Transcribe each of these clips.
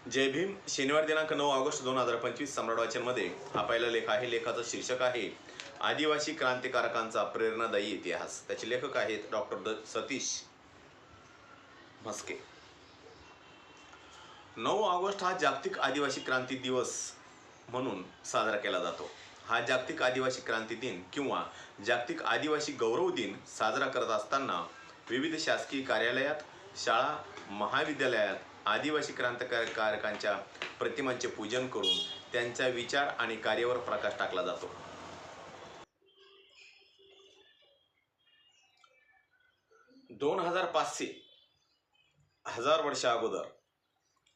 जय भीम. शनिवार दिनांक 9 ऑगस्ट 2025 सम्राट वाचनमध्ये हा पहिला लेख आहे. लेखाचं शीर्षक आहे आदिवासी क्रांतिकारकांचा प्रेरणादायी इतिहास. त्याचे लेखक आहेत डॉक्टर सतीश म्हस्के. 9 ऑगस्ट हा जागतिक आदिवासी क्रांती दिवस म्हणून साजरा केला जातो. हा जागतिक आदिवासी क्रांती दिन किंवा जागतिक आदिवासी गौरव दिन साजरा करत असताना विविध शासकीय कार्यालयात, शाळा, महाविद्यालयात आदिवासी क्रांतिकारकांच्या प्रतिमांचे पूजन करून त्यांच्या विचार आणि कार्यावर प्रकाश टाकला जातो. दोन 1500 वर्ष अगोदर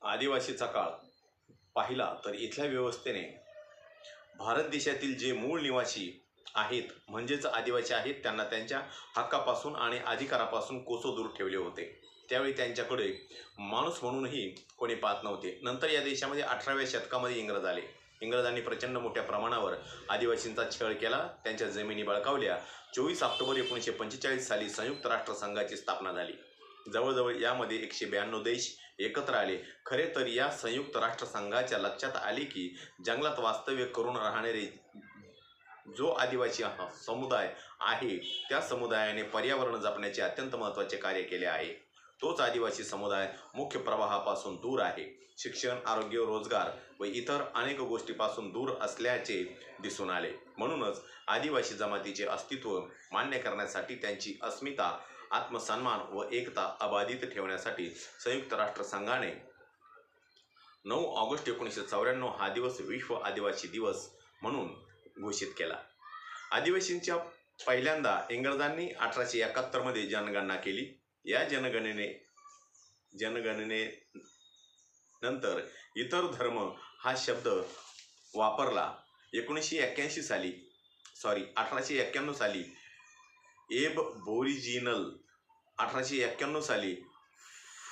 आदिवासीचा काळ पाहिला तर इथल्या व्यवस्थेने भारत देशातील जे मूळ निवासी आहेत म्हणजेच आदिवासी आहेत त्यांना त्यांच्या हक्कापासून आणि अधिकारापासून कोसो दूर ठेवले होते. त्यावेळी त्यांच्याकडे माणूस म्हणूनही कोणी पाहत नव्हते. नंतर या देशामध्ये 18व्या शतकामध्ये इंग्रज आले. इंग्रजांनी प्रचंड मोठ्या प्रमाणावर आदिवासींचा छळ केला, त्यांच्या जमिनी बळकावल्या. 24 ऑक्टोबर 1945 साली संयुक्त राष्ट्र संघाची स्थापना झाली. जवळजवळ यामध्ये 192 देश एकत्र आले. खरे तर या संयुक्त राष्ट्र संघाच्या लक्षात आले की जंगलात वास्तव्य करून राहणारे जो आदिवासी समुदाय आहे त्या समुदायाने पर्यावरण जपण्याचे अत्यंत महत्त्वाचे कार्य केले आहे. तोच आदिवासी समुदाय मुख्य प्रवाहापासून दूर आहे. शिक्षण, आरोग्य, रोजगार व इतर अनेक गोष्टीपासून दूर असल्याचे दिसून आले. म्हणूनच आदिवासी जमातीचे अस्तित्व मान्य करण्यासाठी, त्यांची अस्मिता, आत्मसन्मान व एकता अबाधित ठेवण्यासाठी संयुक्त राष्ट्र संघाने 9 ऑगस्ट 1994 हा दिवस विश्व आदिवासी दिवस म्हणून घोषित केला. आदिवासींच्या पहिल्यांदा इंग्रजांनी 1871 मध्ये जनगणना केली. या जनगणनेनंतर इतर धर्म हा शब्द वापरला. 1891 साली एबोरिजिनल, 1891 साली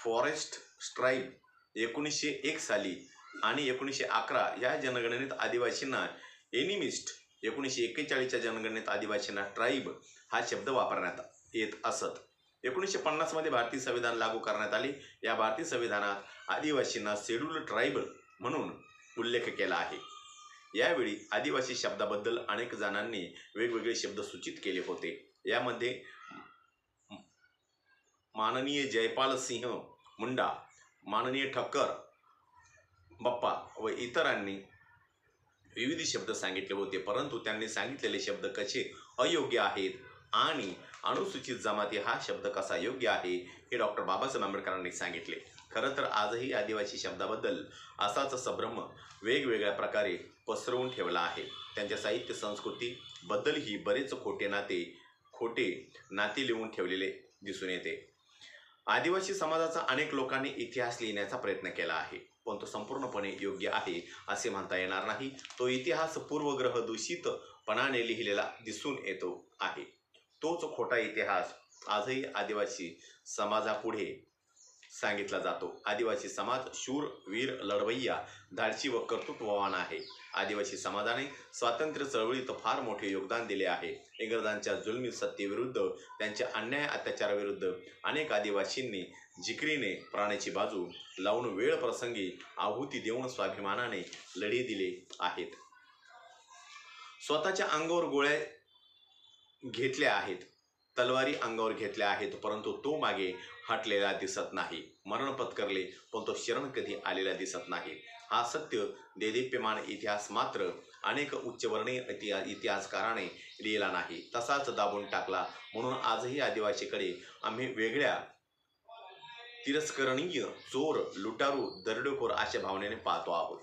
फॉरेस्ट ट्राईब, 1901 साली आणि 1911 या जनगणनेत आदिवासींना एनिमिस्ट, 1941च्या जनगणनेत आदिवासींना ट्राईब हा शब्द वापरण्यात येत असत. 1950 मध्ये भारतीय संविधान लागू करण्यात आले. या भारतीय संविधानात आदिवासींना शेड्यूल्ड ट्राईब म्हणून उल्लेख केला आहे. यावेळी आदिवासी शब्दाबद्दल अनेक जणांनी वेगवेगळे शब्द सूचित केले होते. यामध्ये माननीय जयपाल सिंह मुंडा, माननीय ठक्कर बप्पा व इतरांनी विविध शब्द सांगितले होते. परंतु त्यांनी सांगितलेले शब्द कसे अयोग्य आहेत आणि अनुसूचित जमाती हा शब्द कसा योग्य आहे हे डॉक्टर बाबासाहेब आंबेडकरांनी सांगितले. खरं तर आजही आदिवासी शब्दाबद्दल असाच संभ्रम वेगवेगळ्या प्रकारे पसरवून ठेवला आहे. त्यांच्या साहित्य संस्कृतीबद्दलही बरेच खोटे नाते लिहून ठेवलेले दिसून येते. आदिवासी समाजाचा अनेक लोकांनी इतिहास लिहिण्याचा प्रयत्न केला आहे, पण तो संपूर्णपणे योग्य आहे असे म्हणता येणार नाही. तो इतिहास पूर्वग्रह दूषितपणाने लिहिलेला दिसून येतो आहे. तोच खोटा इतिहास आजही आदिवासी समाजापुढे सांगितला जातो. आदिवासी समाज शूर, वीर, लढवय्या, धाडसी व कर्तृत्ववान आहे. आदिवासी समाजाने स्वातंत्र्य चळवळीत फार मोठे योगदान दिले आहे. इंग्रजांच्या जुलमी सत्तेविरुद्ध, त्यांच्या अन्याय अत्याचाराविरुद्ध अनेक आदिवासींनी जिकरीने प्राणाची बाजू लावून वेळ प्रसंगी आहुती देऊन स्वाभिमानाने लढे दिले आहेत. स्वतःच्या अंगावर गोळ्या घेतल्या आहेत, तलवारी अंगावर घेतल्या आहेत, परंतु तो मागे हटलेला दिसत नाही. मरण पत्करले पण तो शरण कधी आलेला दिसत नाही. हा सत्य देदीप्यमान इतिहास मात्र अनेक उच्चवर्णीय इतिहासकाराने लिहिला नाही, तसाच दाबून टाकला. म्हणून आजही आदिवासीकडे आम्ही वेगळ्या, तिरस्करणीय, चोर, लुटारू, दरोडेखोर अशा भावनेने पाहतो आहोत.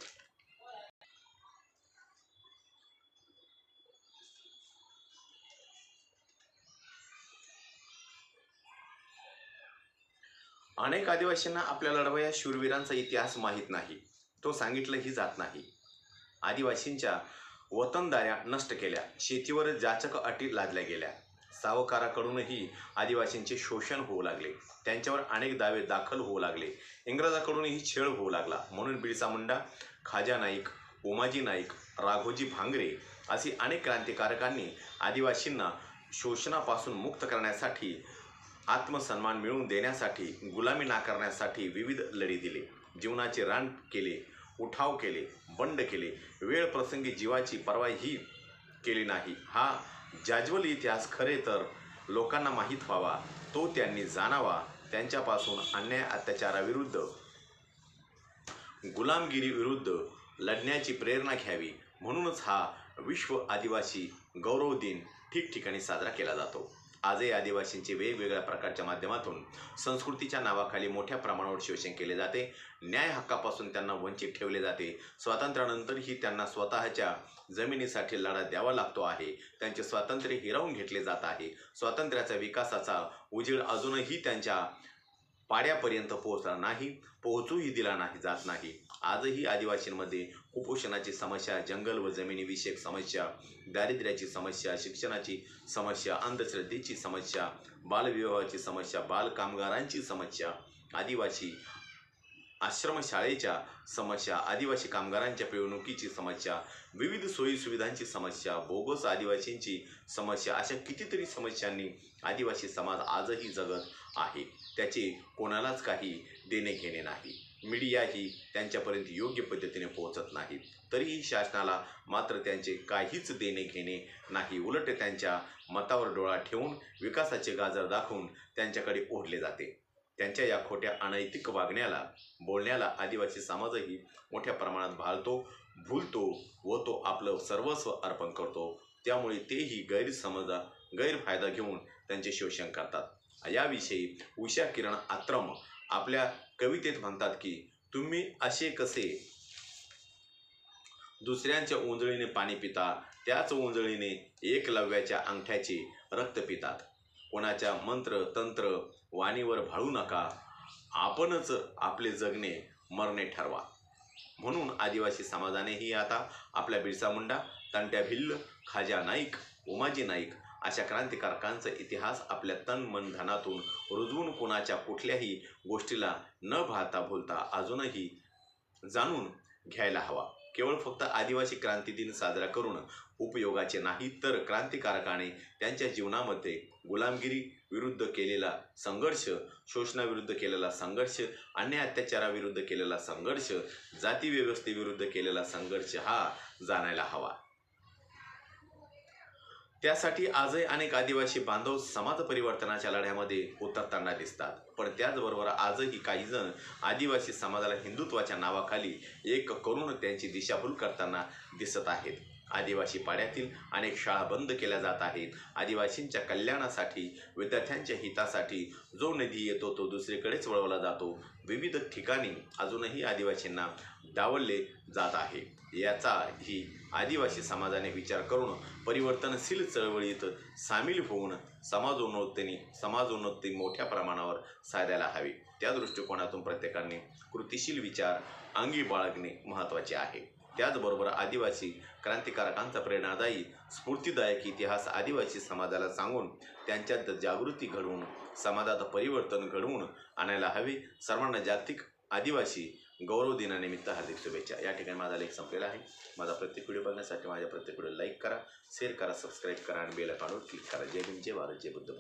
अनेक आदिवासींना आपल्या लढवय्या शूरवीरांचा इतिहास माहीत नाही, तो सांगितलाही जात नाही. आदिवासींच्या वतनदाऱ्या नष्ट केल्या, शेतीवर जाचक अटी लादल्या गेल्या, सावकाराकडूनही आदिवासींचे शोषण होऊ लागले, त्यांच्यावर अनेक दावे दाखल होऊ लागले, इंग्रजाकडूनही छळ होऊ लागला. म्हणून बिरसा मुंडा, खाजा नाईक, उमाजी नाईक, राघोजी भांगरे अशी अनेक क्रांतिकारकांनी आदिवासींना शोषणापासून मुक्त करण्यासाठी, आत्मसन्मान मिळवून देण्यासाठी, गुलामी नाकारण्यासाठी विविध लढे दिले. जीवनाचे रान केले, उठाव केले, बंड केले, वेळ प्रसंगी जीवाची पर्वाही केली नाही. हा जाज्वल इतिहास खरे तर लोकांना माहीत व्हावा, तो त्यांनी जाणावा, त्यांच्यापासून अन्याय अत्याचाराविरुद्ध, गुलामगिरी विरुद्ध लढण्याची प्रेरणा घ्यावी. म्हणूनच हा विश्व आदिवासी गौरव दिन ठिकठिकाणी साजरा केला जातो. आजही आदिवासींचे वेगवेगळ्या प्रकारच्या माध्यमातून संस्कृतीच्या नावाखाली मोठ्या प्रमाणावर शोषण केले जाते. न्याय हक्कापासून त्यांना वंचित ठेवले जाते. स्वातंत्र्यानंतरही त्यांना स्वतःच्या जमिनीसाठी लढा द्यावा लागतो आहे. त्यांचे स्वातंत्र्य हिरावून घेतले जात आहे. स्वातंत्र्याचा विकासाचा उजेड अजूनही त्यांच्या पाड्यापर्यंत पोहोचला नाही, पोहोचूही दिला नाही जात नाही. आजही आदिवासींमध्ये कुपोषणाची समस्या, जंगल व जमिनीविषयक समस्या, दारिद्र्याची समस्या, शिक्षणाची समस्या, अंधश्रद्धेची समस्या, बालविवाहाची समस्या, बालकामगारांची समस्या, आदिवासी आश्रमशाळेच्या समस्या, आदिवासी कामगारांच्या पिळवणुकीची समस्या, विविध सोयीसुविधांची समस्या, बोगस आदिवासींची समस्या, अशा कितीतरी समस्यांनी आदिवासी समाज आजही जगत आहे. त्याचे कोणालाच काही देणे घेणे नाही. मीडियाही त्यांच्यापर्यंत योग्य पद्धतीने पोहोचत नाही. तरीही शासनाला मात्र त्यांचे काहीच देणे घेणे नाही. उलट त्यांच्या मतावर डोळा ठेवून विकासाचे गाजर दाखवून त्यांच्याकडे ओढले जाते. त्यांच्या या खोट्या अनैतिक वागण्याला, बोलण्याला आदिवासी समाजही मोठ्या प्रमाणात भाळतो, भुलतो व तो आपलं सर्वस्व अर्पण करतो. त्यामुळे तेही गैरफायदा घेऊन त्यांचे शोषण करतात. याविषयी उषा किरण आत्रम आपल्या कवितेत म्हणतात की, तुम्ही असे कसे दुसऱ्यांच्या ओंजळीने पाणी पिता, त्याच ओंजळीने एकलव्याच्या अंगठ्याचे रक्त पितात. कोणाच्या मंत्र तंत्र वाणीवर भाळू नका, आपणच आपले जगणे मरणे ठरवा. म्हणून आदिवासी समाजानेही आता आपल्या बिरसा मुंडा, तंट्या भिल्ल, खाजा नाईक, उमाजी नाईक अशा क्रांतिकारकांचा इतिहास आपल्या तन मन धनातून रुजवून कोणाच्या कुठल्याही गोष्टीला न भाळता भुलता अजूनही जाणून घ्यायला हवा. केवळ फक्त आदिवासी क्रांती दिन साजरा करून उपयोगाचे नाही, तर क्रांतिकारकाने त्यांच्या जीवनामध्ये गुलामगिरी विरुद्ध केलेला संघर्ष, शोषणाविरुद्ध केलेला संघर्ष, अन्याय अत्याचाराविरुद्ध केलेला संघर्ष, जाती व्यवस्थेविरुद्ध केलेला संघर्ष हा जाणायला हवा. त्यासाठी आजही अनेक आदिवासी बांधव समाज परिवर्तनाच्या लढ्यामध्ये उतरताना दिसतात. पण त्याचबरोबर आजही काही जण आदिवासी समाजाला हिंदुत्वाच्या नावाखाली एक करून त्यांची दिशाभूल करताना दिसत आहेत. आदिवासी पाड्यातील अनेक शाळा बंद केल्या जात आहेत. आदिवासींच्या कल्याणासाठी, विद्यार्थ्यांच्या हितासाठी जो निधी येतो तो दुसरीकडेच वळवला जातो. विविध ठिकाणी अजूनही आदिवासींना डावलले जात आहे. याचाही आदिवासी समाजाने विचार करून परिवर्तनशील चळवळीत सामील होऊन समाजोन्नती मोठ्या प्रमाणावर साधायला हवी. त्या दृष्टिकोनातून प्रत्येकाने कृतिशील विचार अंगी बाळगणे महत्त्वाचे आहे. त्याचबरोबर आदिवासी क्रांतिकारकांचा प्रेरणादायी, स्फूर्तिदायक इतिहास आदिवासी समाजाला सांगून त्यांच्यात जागृती घडवून समाजात परिवर्तन घडवून आणायला हवे. सर्वांना जागतिक आदिवासी गौरव दिनानिमित्त हार्दिक शुभेच्छा. या ठिकाणी माझा लेख संपलेला आहे. माझा प्रत्येक व्हिडिओ बघण्यासाठी माझ्या प्रत्येक व्हिडिओ लाईक करा, शेअर करा, सबस्क्राईब करा आणि बेल आयकॉनवर क्लिक करा. जय भीम, जय भारत, जय बुद्ध.